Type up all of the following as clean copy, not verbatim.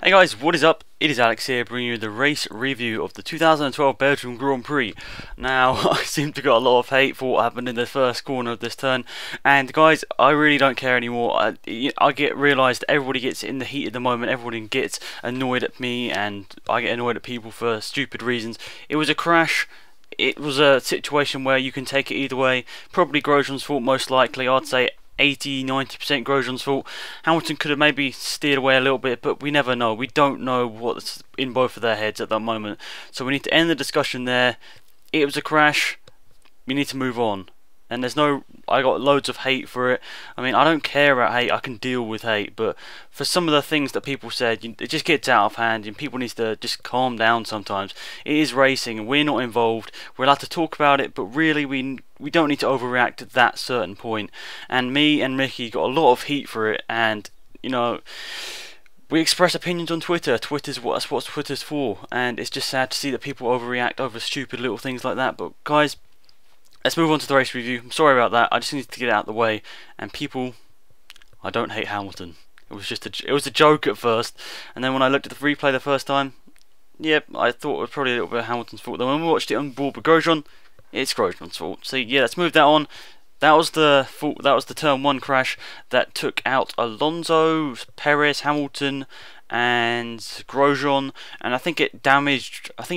Hey guys, what is up? It is Alex here, bringing you the race review of the 2012 Belgian Grand Prix. Now, I seem to get a lot of hate for what happened in the first corner of this turn, and guys, I really don't care anymore. I get realised everybody gets in the heat of the moment, everybody gets annoyed at me, and I get annoyed at people for stupid reasons. It was a crash. It was a situation where you can take it either way. Probably Grosjean's fault, most likely. I'd say 80–90% Grosjean's fault. Hamilton could have maybe steered away a little bit, but we never know. We don't know what's in both of their heads at that moment. So we need to end the discussion there. It was a crash. We need to move on. And I got loads of hate for it. I mean, I don't care about hate. I can deal with hate, but for some of the things that people said, it just gets out of hand, and people need to just calm down sometimes. It is racing, and we're not involved. We're allowed to talk about it, but really we don't need to overreact at that certain point. And me and Mickey got a lot of heat for it, and you know, we express opinions on Twitter. That's what Twitter's for, and it's just sad to see that people overreact over stupid little things like that. But guys, let's move on to the race review. I'm sorry about that. I just need to get it out of the way. And people, I don't hate Hamilton. It was a joke at first, and then when I looked at the replay the first time, yep, I thought it was probably a little bit of Hamilton's fault. Then when we watched it on board with Grosjean, it's Grosjean's fault. So yeah, let's move that on. That was the fault. That was the turn 1 crash that took out Alonso, Perez, Hamilton, and Grosjean, and I think it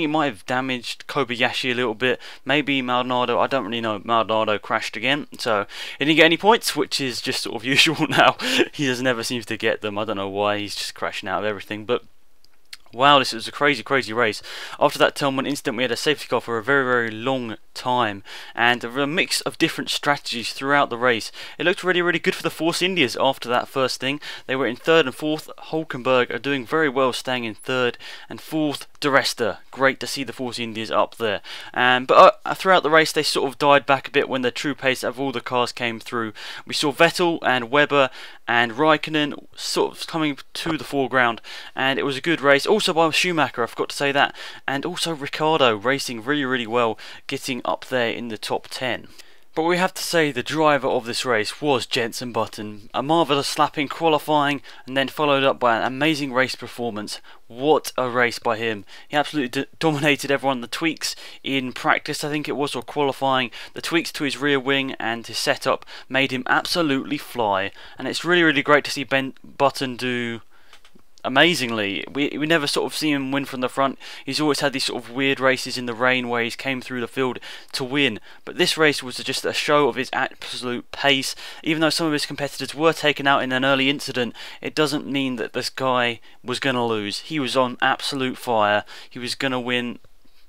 might have damaged Kobayashi a little bit. Maybe Maldonado, I don't really know. Maldonado crashed again, so he didn't get any points, which is just sort of usual now. He just never seems to get them. I don't know why. He's just crashing out of everything, but wow, this was a crazy race. After that turn 1 incident, we had a safety car for a very long time, and there were a mix of different strategies throughout the race. It looked really good for the Force Indias after that first thing. They were in 3rd and 4th. Hulkenberg are doing very well, staying in 3rd, and 4th, De Resta. Great to see the Force Indias up there. But throughout the race, they sort of died back a bit when the true pace of all the cars came through. We saw Vettel and Webber and Raikkonen sort of coming to the foreground, and it was a good race. Also by Schumacher, I forgot to say that, and also Ricciardo racing really well, getting up there in the top 10. But we have to say the driver of this race was Jenson Button. A marvellous lap in qualifying, and then followed up by an amazing race performance. What a race by him. He absolutely dominated everyone. The tweaks in practice, I think it was, or qualifying, the tweaks to his rear wing and his setup made him absolutely fly. And it's really great to see Button do amazingly. We never sort of see him win from the front. He's always had these sort of weird races in the rain where he's came through the field to win, but this race was just a show of his absolute pace. Even though some of his competitors were taken out in an early incident, it doesn't mean that this guy was going to lose. He was on absolute fire. He was going to win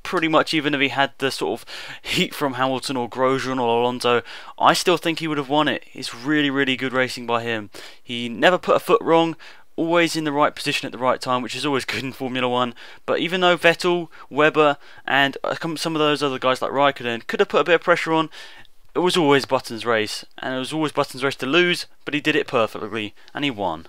pretty much, even if he had the sort of heat from Hamilton or Grosjean or Alonso. I still think he would have won it. It's really good racing by him. He never put a foot wrong, always in the right position at the right time, which is always good in Formula 1. But even though Vettel, Webber, and some of those other guys like Raikkonen could have put a bit of pressure on, it was always Button's race, and it was always Button's race to lose, but he did it perfectly, and he won.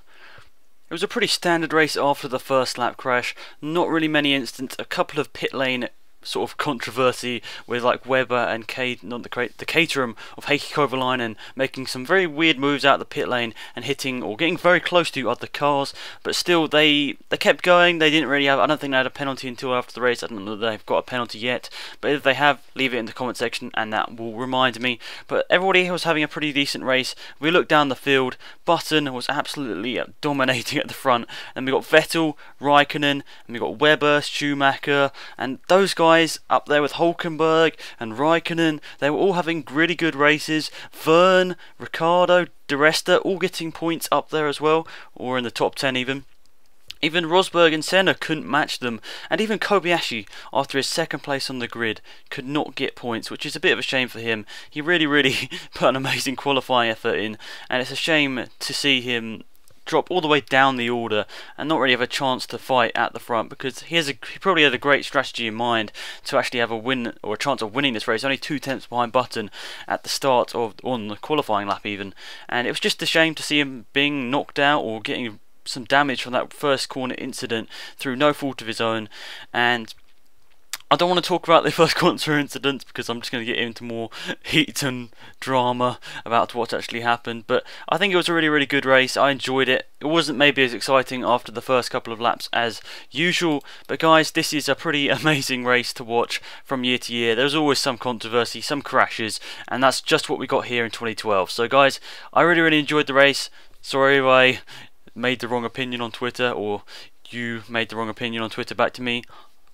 It was a pretty standard race after the first lap crash. Not really many incidents, a couple of pit lane sort of controversy with like Webber and the Caterham of Heikki Kovalainen making some very weird moves out of the pit lane and hitting or getting very close to other cars, but still they kept going. They didn't really have, I don't think they had a penalty until after the race. I don't know that they've got a penalty yet, but if they have, leave it in the comment section and that will remind me. But everybody was having a pretty decent race. We looked down the field, Button was absolutely dominating at the front, and we got Vettel, Raikkonen, and we got Webber, Schumacher, and those guys up there with Hulkenberg and Raikkonen. They were all having really good races. Verne, Ricciardo, De Resta all getting points up there as well, or in the top 10 even. Even Rosberg and Senna couldn't match them, and even Kobayashi, after his 2nd place on the grid, could not get points, which is a bit of a shame for him. He really put an amazing qualifying effort in, and it's a shame to see him drop all the way down the order and not really have a chance to fight at the front, because he probably had a great strategy in mind to actually have a win or a chance of winning this race. Only 2 tenths behind Button at the start on the qualifying lap even, and it was just a shame to see him being knocked out or getting some damage from that first corner incident through no fault of his own. And I don't want to talk about the first corner incidents because I'm just going to get into more heat and drama about what actually happened. But I think it was a really, really good race. I enjoyed it. It wasn't maybe as exciting after the first couple of laps as usual. But guys, this is a pretty amazing race to watch from year to year. There's always some controversy, some crashes, and that's just what we got here in 2012. So guys, I really, really enjoyed the race. Sorry if I made the wrong opinion on Twitter, or you made the wrong opinion on Twitter back to me.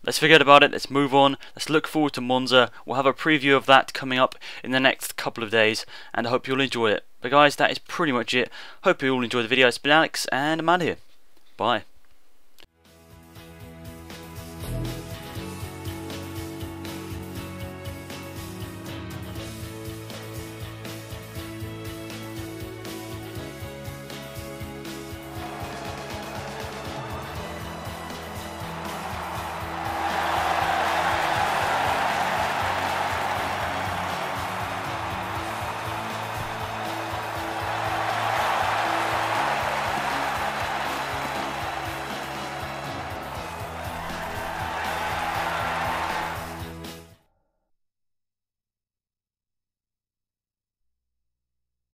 Let's forget about it, let's move on, let's look forward to Monza. We'll have a preview of that coming up in the next couple of days, and I hope you'll enjoy it. But guys, that is pretty much it. Hope you all enjoyed the video. It's been Alex, and I'm out of here. Bye.